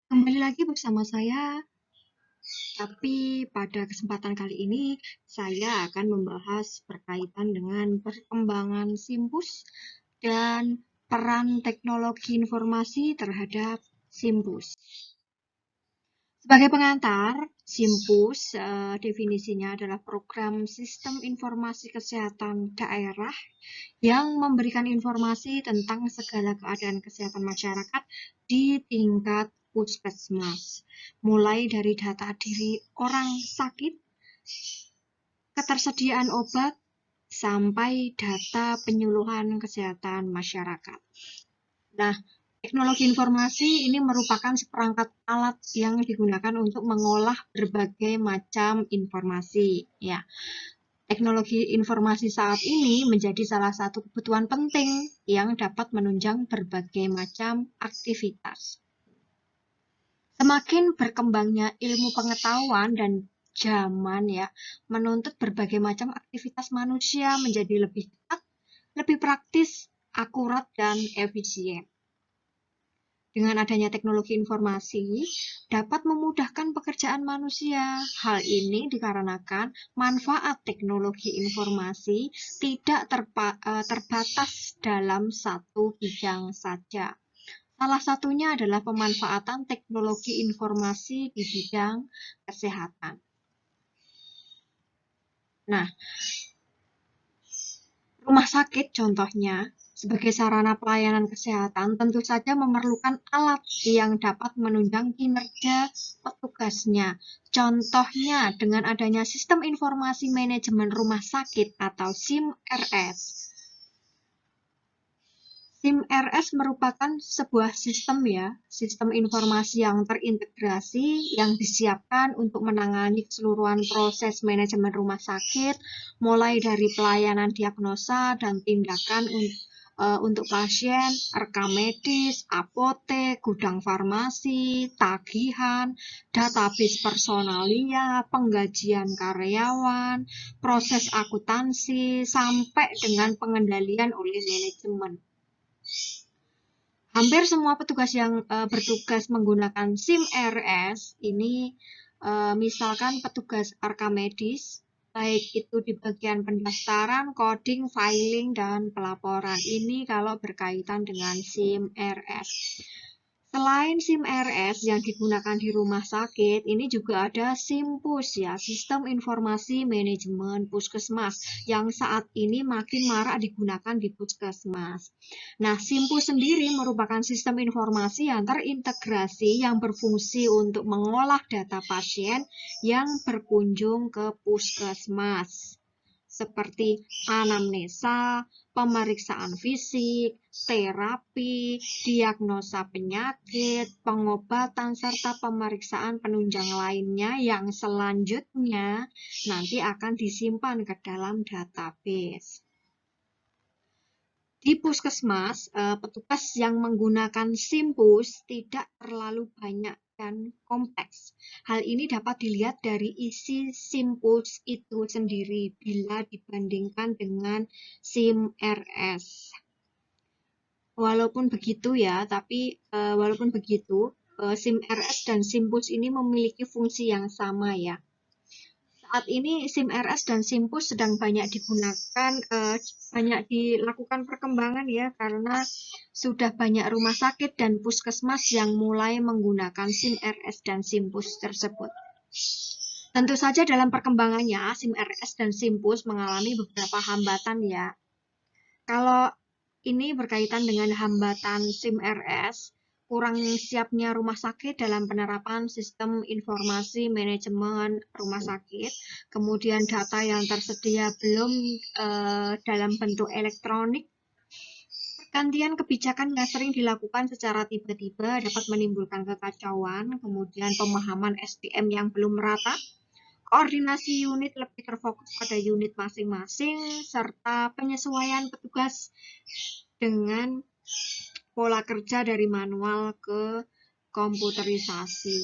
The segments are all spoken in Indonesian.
Kembali lagi bersama saya, tapi pada kesempatan kali ini saya akan membahas berkaitan dengan perkembangan Simpus dan peran teknologi informasi terhadap Simpus. Sebagai pengantar, Simpus definisinya adalah program sistem informasi kesehatan daerah yang memberikan informasi tentang segala keadaan kesehatan masyarakat di tingkat puskesmas, mulai dari data diri orang sakit, ketersediaan obat, sampai data penyuluhan kesehatan masyarakat. Nah, teknologi informasi ini merupakan seperangkat alat yang digunakan untuk mengolah berbagai macam informasi, ya. Teknologi informasi saat ini menjadi salah satu kebutuhan penting yang dapat menunjang berbagai macam aktivitas. Semakin berkembangnya ilmu pengetahuan dan zaman menuntut berbagai macam aktivitas manusia menjadi lebih cepat, lebih praktis, akurat, dan efisien. Dengan adanya teknologi informasi, dapat memudahkan pekerjaan manusia. Hal ini dikarenakan manfaat teknologi informasi tidak terbatas dalam satu bidang saja. Salah satunya adalah pemanfaatan teknologi informasi di bidang kesehatan. Nah, rumah sakit contohnya, sebagai sarana pelayanan kesehatan, tentu saja memerlukan alat yang dapat menunjang kinerja petugasnya. Contohnya, dengan adanya Sistem Informasi Manajemen Rumah Sakit atau SIM-RS. SIM-RS merupakan sebuah sistem informasi yang terintegrasi yang disiapkan untuk menangani keseluruhan proses manajemen rumah sakit, mulai dari pelayanan diagnosa dan tindakan untuk pasien, rekam medis, apotek, gudang farmasi, tagihan, database personalia, penggajian karyawan, proses akuntansi, sampai dengan pengendalian oleh manajemen. Hampir semua petugas yang bertugas menggunakan SIM-RS ini misalkan petugas rekam medis, baik itu di bagian pendaftaran, coding, filing, dan pelaporan. Ini kalau berkaitan dengan SIM-RS. Selain SIM-RS yang digunakan di rumah sakit, ini juga ada SIMPUS Sistem Informasi Manajemen Puskesmas, yang saat ini makin marak digunakan di puskesmas. Nah, SIMPUS sendiri merupakan sistem informasi yang terintegrasi yang berfungsi untuk mengolah data pasien yang berkunjung ke puskesmas, seperti anamnesa, pemeriksaan fisik, terapi, diagnosa penyakit, pengobatan, serta pemeriksaan penunjang lainnya yang selanjutnya nanti akan disimpan ke dalam database. Di puskesmas, petugas yang menggunakan SIMPUS tidak terlalu banyak dan kompleks. Hal ini dapat dilihat dari isi SIMPUS itu sendiri bila dibandingkan dengan SIM-RS. Walaupun begitu SIM-RS dan SIMPUS ini memiliki fungsi yang sama ya. Saat ini SIM-RS dan SIMPUS sedang banyak digunakan, banyak dilakukan perkembangan ya, karena sudah banyak rumah sakit dan puskesmas yang mulai menggunakan SIM-RS dan SIMPUS tersebut. Tentu saja dalam perkembangannya, SIM-RS dan SIMPUS mengalami beberapa hambatan ya. Kalau ini berkaitan dengan hambatan SIM-RS, kurang siapnya rumah sakit dalam penerapan sistem informasi manajemen rumah sakit, kemudian data yang tersedia belum dalam bentuk elektronik, pergantian kebijakan yang sering dilakukan secara tiba-tiba dapat menimbulkan kekacauan, kemudian pemahaman SDM yang belum merata, koordinasi unit lebih terfokus pada unit masing-masing, serta penyesuaian petugas dengan pola kerja dari manual ke komputerisasi.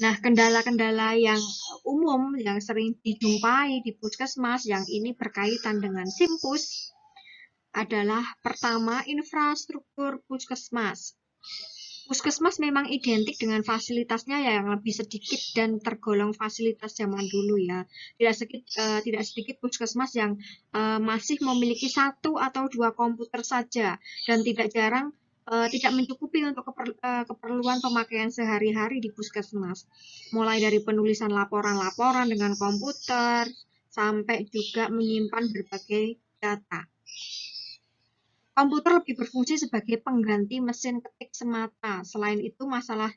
Nah, kendala-kendala yang umum yang sering dijumpai di puskesmas yang ini berkaitan dengan SIMPUS adalah pertama, infrastruktur puskesmas. Puskesmas memang identik dengan fasilitasnya yang lebih sedikit dan tergolong fasilitas zaman dulu ya. Tidak sedikit puskesmas yang masih memiliki satu atau dua komputer saja dan tidak mencukupi untuk keperluan pemakaian sehari-hari di puskesmas. Mulai dari penulisan laporan-laporan dengan komputer sampai juga menyimpan berbagai data. Komputer lebih berfungsi sebagai pengganti mesin ketik semata. Selain itu, masalah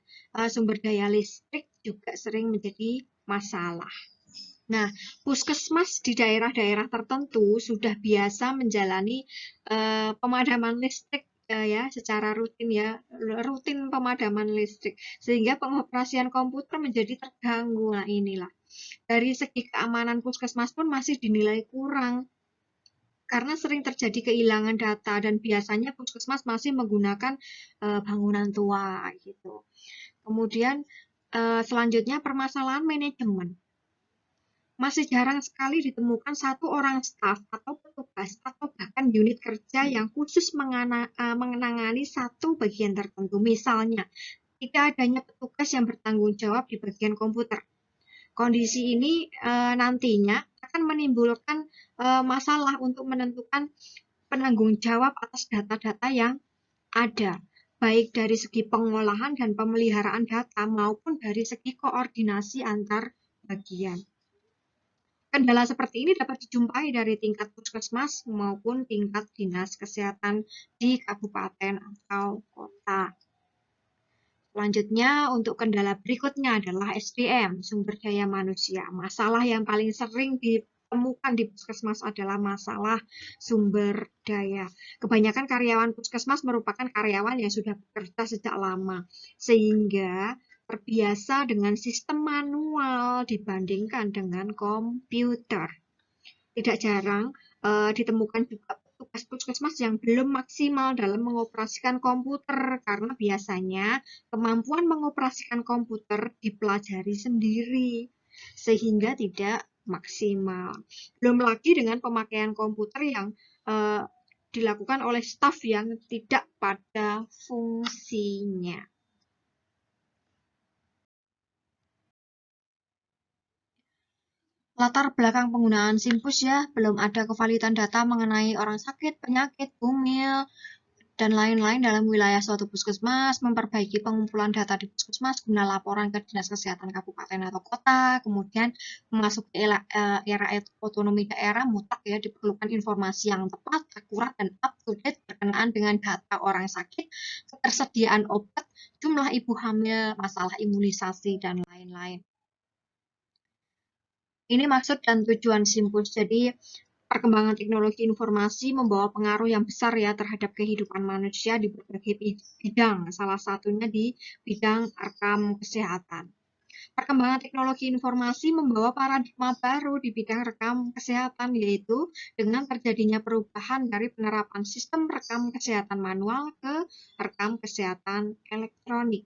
sumber daya listrik juga sering menjadi masalah. Nah, puskesmas di daerah-daerah tertentu sudah biasa menjalani pemadaman listrik ya secara rutin ya, rutin pemadaman listrik sehingga pengoperasian komputer menjadi terganggu. Nah, inilah. Dari segi keamanan puskesmas pun masih dinilai kurang karena sering terjadi kehilangan data dan biasanya puskesmas masih menggunakan bangunan tua gitu. Kemudian selanjutnya permasalahan manajemen. Masih jarang sekali ditemukan satu orang staf atau petugas atau bahkan unit kerja yang khusus menangani satu bagian tertentu. Misalnya, tidak adanya petugas yang bertanggung jawab di bagian komputer. Kondisi ini nantinya akan menimbulkan masalah untuk menentukan penanggung jawab atas data-data yang ada, baik dari segi pengolahan dan pemeliharaan data maupun dari segi koordinasi antar bagian. Kendala seperti ini dapat dijumpai dari tingkat puskesmas maupun tingkat dinas kesehatan di kabupaten atau kota. Selanjutnya, untuk kendala berikutnya adalah SDM, sumber daya manusia. Masalah yang paling sering ditemukan di puskesmas adalah masalah sumber daya. Kebanyakan karyawan puskesmas merupakan karyawan yang sudah bekerja sejak lama, sehingga terbiasa dengan sistem manual dibandingkan dengan komputer. Tidak jarang ditemukan juga petugas puskesmas yang belum maksimal dalam mengoperasikan komputer karena biasanya kemampuan mengoperasikan komputer dipelajari sendiri sehingga tidak maksimal. Belum lagi dengan pemakaian komputer yang dilakukan oleh staf yang tidak pada fungsinya. Latar belakang penggunaan Simpus ya, belum ada kevalidan data mengenai orang sakit, penyakit, bumil, dan lain-lain dalam wilayah suatu puskesmas, memperbaiki pengumpulan data di puskesmas guna laporan ke Dinas Kesehatan Kabupaten atau Kota, kemudian memasuki era otonomi daerah mutlak ya, diperlukan informasi yang tepat, akurat, dan up-to-date berkenaan dengan data orang sakit, ketersediaan obat, jumlah ibu hamil, masalah imunisasi, dan lain-lain. Ini maksud dan tujuan Simpus. Jadi perkembangan teknologi informasi membawa pengaruh yang besar ya terhadap kehidupan manusia di berbagai bidang, salah satunya di bidang rekam kesehatan. Perkembangan teknologi informasi membawa paradigma baru di bidang rekam kesehatan, yaitu dengan terjadinya perubahan dari penerapan sistem rekam kesehatan manual ke rekam kesehatan elektronik.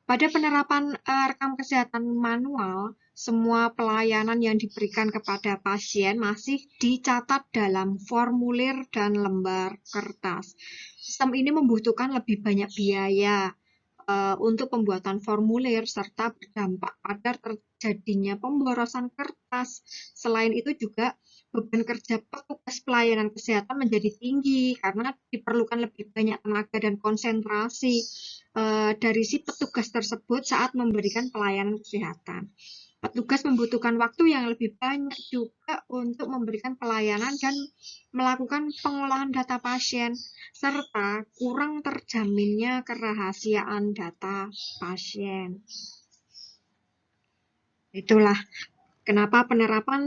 Pada penerapan rekam kesehatan manual, semua pelayanan yang diberikan kepada pasien masih dicatat dalam formulir dan lembar kertas. Sistem ini membutuhkan lebih banyak biaya untuk pembuatan formulir serta berdampak pada terjadinya pemborosan kertas. Selain itu juga beban kerja petugas pelayanan kesehatan menjadi tinggi karena diperlukan lebih banyak tenaga dan konsentrasi dari si petugas tersebut saat memberikan pelayanan kesehatan. Petugas membutuhkan waktu yang lebih banyak juga untuk memberikan pelayanan dan melakukan pengolahan data pasien, serta kurang terjaminnya kerahasiaan data pasien. Itulah kenapa penerapan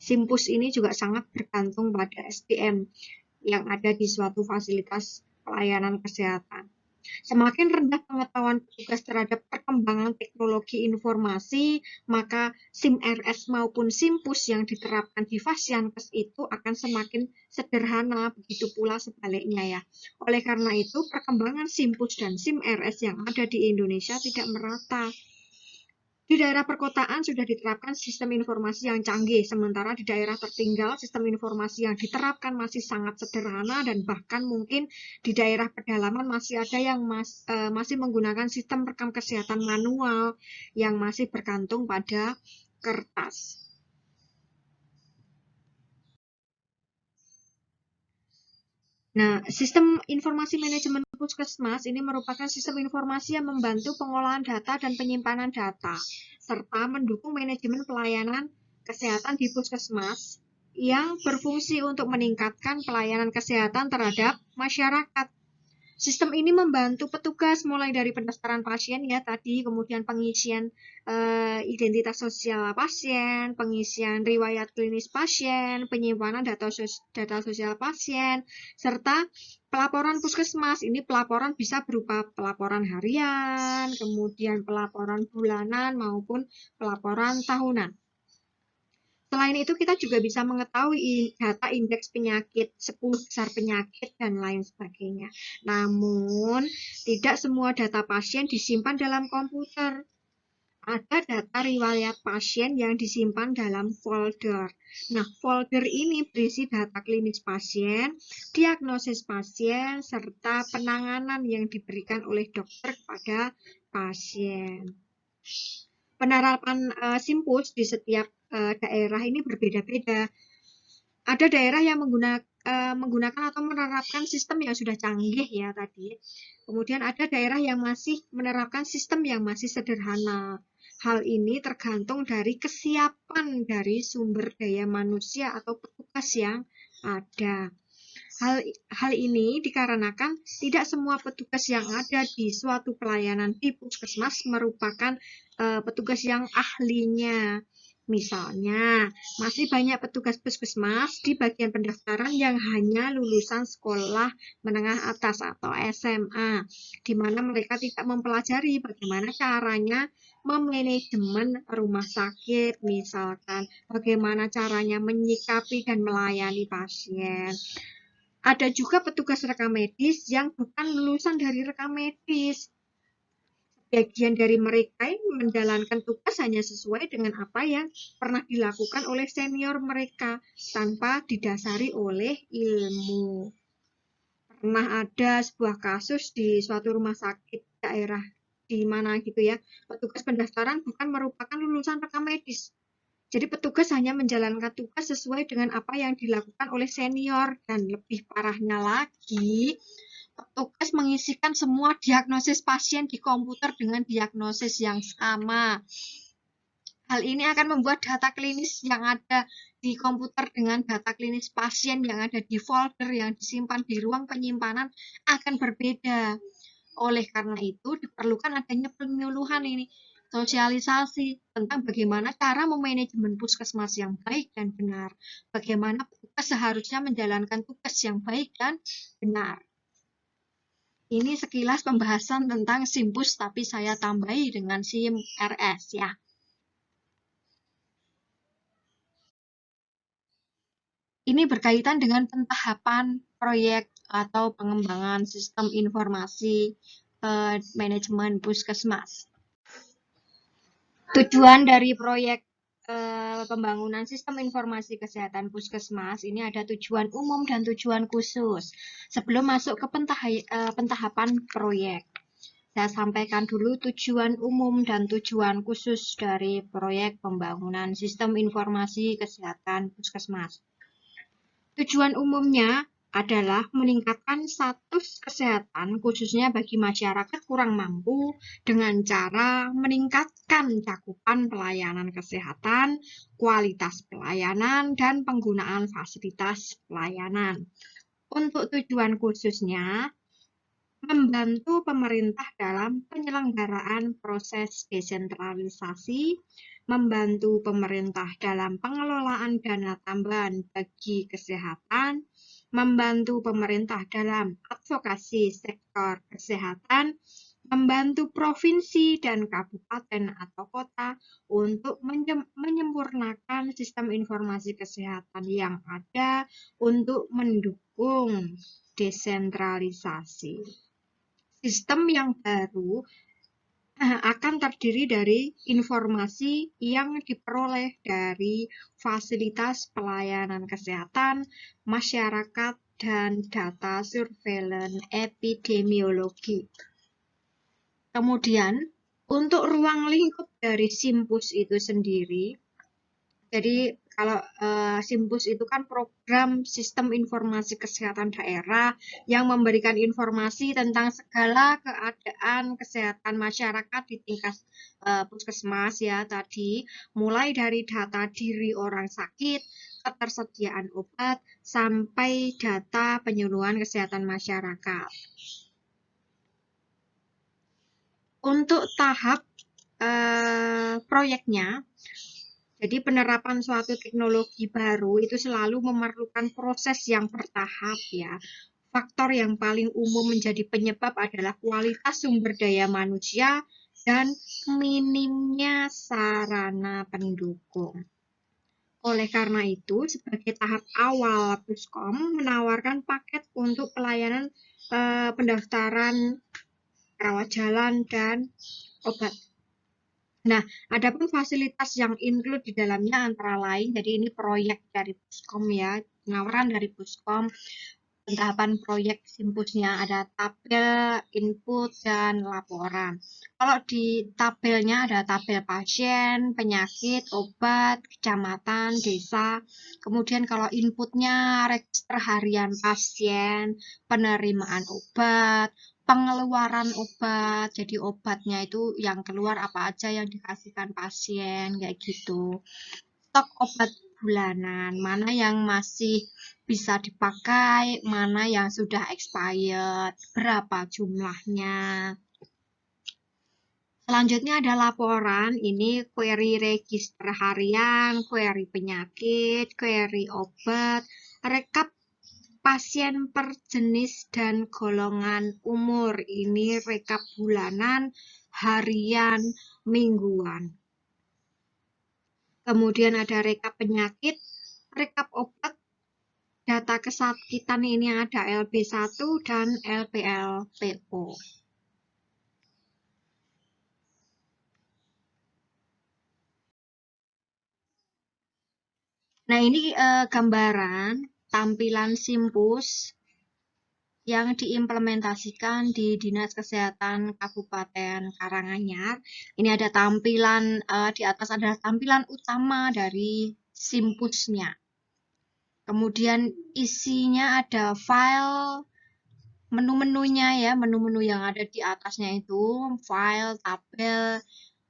Simpus ini juga sangat bergantung pada SDM yang ada di suatu fasilitas pelayanan kesehatan. Semakin rendah pengetahuan petugas terhadap perkembangan teknologi informasi, maka SIM-RS maupun SIMPUS yang diterapkan di Fasiankes itu akan semakin sederhana, begitu pula sebaliknya ya. Oleh karena itu, perkembangan SIMPUS dan SIM-RS yang ada di Indonesia tidak merata. Di daerah perkotaan sudah diterapkan sistem informasi yang canggih, sementara di daerah tertinggal sistem informasi yang diterapkan masih sangat sederhana dan bahkan mungkin di daerah pedalaman masih ada yang masih menggunakan sistem rekam kesehatan manual yang masih bergantung pada kertas. Nah, sistem informasi manajemen puskesmas ini merupakan sistem informasi yang membantu pengolahan data dan penyimpanan data, serta mendukung manajemen pelayanan kesehatan di puskesmas yang berfungsi untuk meningkatkan pelayanan kesehatan terhadap masyarakat. Sistem ini membantu petugas mulai dari pendaftaran pasien ya tadi, kemudian pengisian identitas sosial pasien, pengisian riwayat klinis pasien, penyimpanan data sosial pasien, serta pelaporan puskesmas. Ini pelaporan bisa berupa pelaporan harian, kemudian pelaporan bulanan maupun pelaporan tahunan. Selain itu, kita juga bisa mengetahui data indeks penyakit, 10 besar penyakit, dan lain sebagainya. Namun, tidak semua data pasien disimpan dalam komputer. Ada data riwayat pasien yang disimpan dalam folder. Nah, folder ini berisi data klinis pasien, diagnosis pasien, serta penanganan yang diberikan oleh dokter kepada pasien. Penerapan Simpus di setiap daerah ini berbeda-beda. Ada daerah yang menggunakan atau menerapkan sistem yang sudah canggih ya tadi. Kemudian ada daerah yang masih menerapkan sistem yang masih sederhana. Hal ini tergantung dari kesiapan dari sumber daya manusia atau petugas yang ada. Hal ini dikarenakan tidak semua petugas yang ada di suatu pelayanan di puskesmas merupakan petugas yang ahlinya. Misalnya, masih banyak petugas puskesmas di bagian pendaftaran yang hanya lulusan sekolah menengah atas atau SMA, di mana mereka tidak mempelajari bagaimana caranya memanajemen rumah sakit, misalkan bagaimana caranya menyikapi dan melayani pasien. Ada juga petugas rekam medis yang bukan lulusan dari rekam medis. Bagian dari mereka yang menjalankan tugas hanya sesuai dengan apa yang pernah dilakukan oleh senior mereka tanpa didasari oleh ilmu. Pernah ada sebuah kasus di suatu rumah sakit daerah di mana gitu ya, petugas pendaftaran bukan merupakan lulusan rekam medis. Jadi petugas hanya menjalankan tugas sesuai dengan apa yang dilakukan oleh senior, dan lebih parahnya lagi, petugas mengisikan semua diagnosis pasien di komputer dengan diagnosis yang sama. Hal ini akan membuat data klinis yang ada di komputer dengan data klinis pasien yang ada di folder yang disimpan di ruang penyimpanan akan berbeda. Oleh karena itu, diperlukan adanya penyuluhan ini, sosialisasi tentang bagaimana cara memanajemen puskesmas yang baik dan benar, bagaimana petugas seharusnya menjalankan tugas yang baik dan benar. Ini sekilas pembahasan tentang Simpus, tapi saya tambahi dengan SIM-RS ya. Ini berkaitan dengan pentahapan proyek atau pengembangan sistem informasi manajemen puskesmas. Tujuan dari proyek pembangunan sistem informasi kesehatan puskesmas ini ada tujuan umum dan tujuan khusus. Sebelum masuk ke pentahapan proyek, saya sampaikan dulu tujuan umum dan tujuan khusus dari proyek pembangunan sistem informasi kesehatan puskesmas. Tujuan umumnya adalah meningkatkan status kesehatan khususnya bagi masyarakat kurang mampu dengan cara meningkatkan cakupan pelayanan kesehatan, kualitas pelayanan, dan penggunaan fasilitas pelayanan. Untuk tujuan khususnya, membantu pemerintah dalam penyelenggaraan proses desentralisasi, membantu pemerintah dalam pengelolaan dana tambahan bagi kesehatan, membantu pemerintah dalam advokasi sektor kesehatan, membantu provinsi dan kabupaten atau kota untuk menyempurnakan sistem informasi kesehatan yang ada untuk mendukung desentralisasi. Sistem yang baru akan terdiri dari informasi yang diperoleh dari fasilitas pelayanan kesehatan, masyarakat, dan data surveillance epidemiologi. Kemudian, untuk ruang lingkup dari Simpus itu sendiri, jadi kalau Simpus itu kan program sistem informasi kesehatan daerah yang memberikan informasi tentang segala keadaan kesehatan masyarakat di tingkat puskesmas ya tadi, mulai dari data diri orang sakit, ketersediaan obat, sampai data penyuluhan kesehatan masyarakat. Untuk tahap proyeknya, jadi penerapan suatu teknologi baru itu selalu memerlukan proses yang bertahap ya. Faktor yang paling umum menjadi penyebab adalah kualitas sumber daya manusia dan minimnya sarana pendukung. Oleh karena itu, sebagai tahap awal, Puskom menawarkan paket untuk pelayanan pendaftaran rawat jalan dan obat. Nah, adapun fasilitas yang include di dalamnya antara lain, jadi ini proyek dari Puskom ya, penawaran dari Puskom, tahapan proyek Simpusnya ada tabel, input, dan laporan. Kalau di tabelnya ada tabel pasien, penyakit, obat, kecamatan, desa. Kemudian kalau inputnya register harian pasien, penerimaan obat, pengeluaran obat, jadi obatnya itu yang keluar apa aja yang dikasihkan pasien, kayak gitu. Stok obat bulanan, mana yang masih bisa dipakai, mana yang sudah expired, berapa jumlahnya. Selanjutnya ada laporan, ini query register harian, query penyakit, query obat, rekap pasien per jenis dan golongan umur. Ini rekap bulanan, harian, mingguan. Kemudian ada rekap penyakit, rekap obat, data kesakitan ini ada LB1 dan LPLPO. Nah, ini gambaran tampilan Simpus yang diimplementasikan di Dinas Kesehatan Kabupaten Karanganyar. Ini ada tampilan di atas adalah tampilan utama dari Simpusnya. Kemudian isinya ada file menu-menunya ya, menu-menu yang ada di atasnya itu, file, tabel,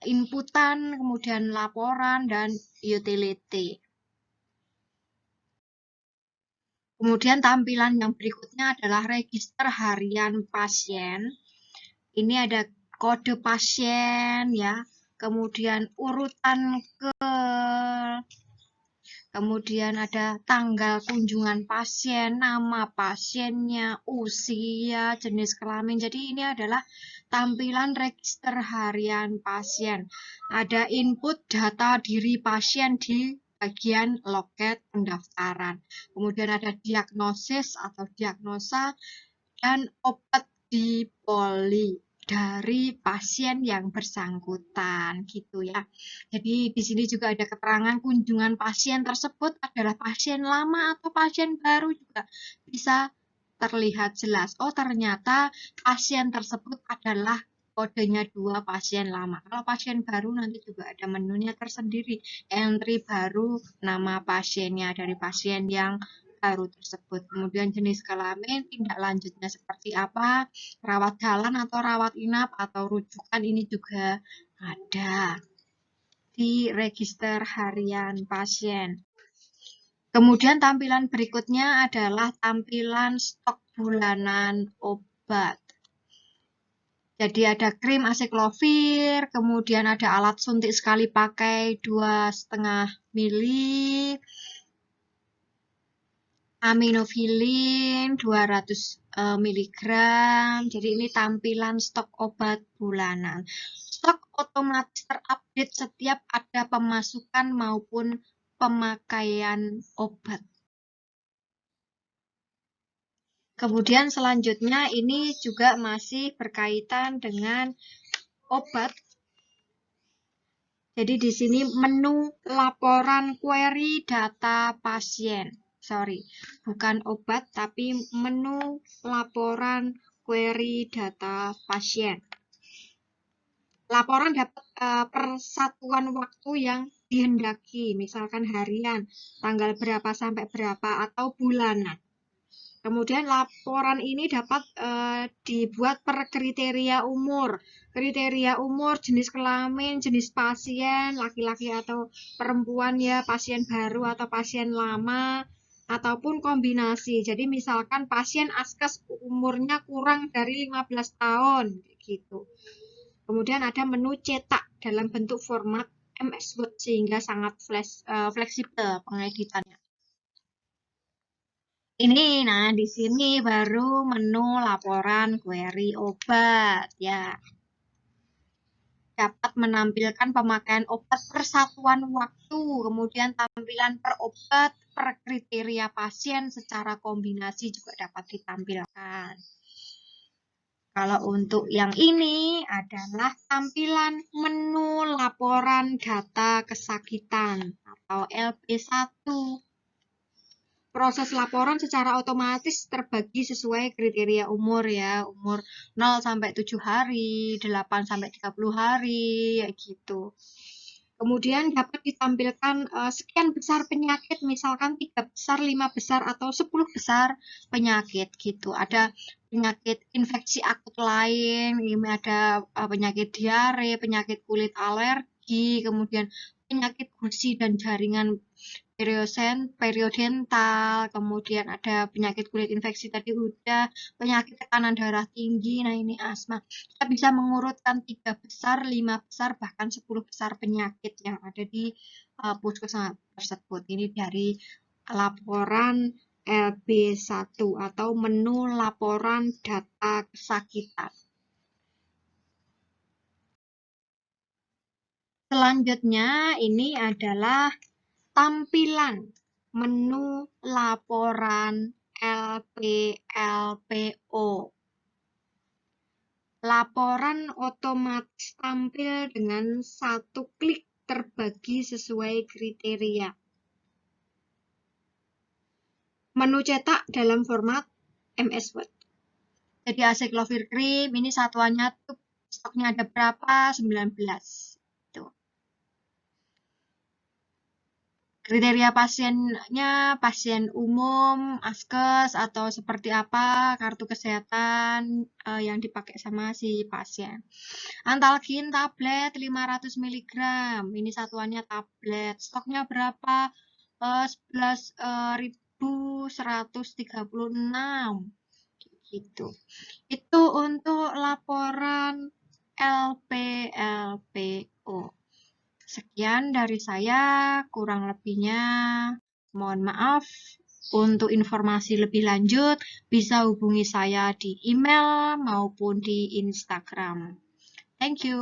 inputan, kemudian laporan, dan utility. Kemudian tampilan yang berikutnya adalah register harian pasien. Ini ada kode pasien ya, kemudian urutan kemudian ada tanggal kunjungan pasien, nama pasiennya, usia, jenis kelamin. Jadi ini adalah tampilan register harian pasien. Ada input data diri pasien di bagian loket pendaftaran. Kemudian ada diagnosis atau diagnosa dan obat di poli dari pasien yang bersangkutan gitu ya. Jadi di sini juga ada keterangan kunjungan pasien tersebut adalah pasien lama atau pasien baru juga bisa terlihat jelas. Oh, ternyata pasien tersebut adalah kodenya 2 pasien lama. Kalau pasien baru nanti juga ada menunya tersendiri. Entry baru, nama pasiennya dari pasien yang baru tersebut. Kemudian jenis kelamin, tindak lanjutnya seperti apa, rawat jalan atau rawat inap atau rujukan ini juga ada di register harian pasien. Kemudian tampilan berikutnya adalah tampilan stok bulanan obat. Jadi ada krim asiklovir, kemudian ada alat suntik sekali pakai 2,5 mili, aminofilin 200 mg. Jadi ini tampilan stok obat bulanan. Stok otomatis terupdate setiap ada pemasukan maupun pemakaian obat. Kemudian selanjutnya ini juga masih berkaitan dengan obat. Jadi di sini menu laporan query data pasien. Sorry, bukan obat, tapi menu laporan query data pasien. Laporan dapat per satuan waktu yang dihendaki, misalkan harian, tanggal berapa sampai berapa, atau bulanan. Kemudian laporan ini dapat dibuat per kriteria umur. Kriteria umur, jenis kelamin, jenis pasien, laki-laki atau perempuan ya, pasien baru atau pasien lama, ataupun kombinasi. Jadi misalkan pasien askes umurnya kurang dari 15 tahun, gitu. Kemudian ada menu cetak dalam bentuk format MS Word sehingga sangat fleksibel pengeditannya. Ini, nah di sini baru menu laporan query obat ya. Dapat menampilkan pemakaian obat per satuan waktu, kemudian tampilan per obat, per kriteria pasien secara kombinasi juga dapat ditampilkan. Kalau untuk yang ini adalah tampilan menu laporan data kesakitan atau LP1. Proses laporan secara otomatis terbagi sesuai kriteria umur ya. Umur 0 sampai 7 hari, 8 sampai 30 hari, ya gitu. Kemudian dapat ditampilkan sekian besar penyakit, misalkan 3 besar, 5 besar, atau 10 besar penyakit gitu. Ada penyakit infeksi akut lain, ini ada penyakit diare, penyakit kulit alergi, kemudian penyakit gusi dan jaringan periodental, kemudian ada penyakit kulit infeksi tadi udah, penyakit tekanan darah tinggi, nah ini asma. Kita bisa mengurutkan 3 besar, 5 besar, bahkan 10 besar penyakit yang ada di puskesmas tersebut. Ini dari laporan LB1 atau menu laporan data kesakitan. Selanjutnya ini adalah tampilan menu laporan LPLPO. Laporan otomatis tampil dengan satu klik terbagi sesuai kriteria. Menu cetak dalam format MS Word. Jadi aciclovir cream ini satuannya tuh stoknya ada berapa? 19. Tuh. Kriteria pasiennya pasien umum, askes, atau seperti apa, kartu kesehatan yang dipakai sama si pasien. Antalgin tablet 500 mg, ini satuannya tablet. Stoknya berapa? 11.136. Gitu. Itu untuk laporan LPLPO. Sekian dari saya, kurang lebihnya mohon maaf. Untuk informasi lebih lanjut, bisa hubungi saya di email maupun di Instagram. Thank you.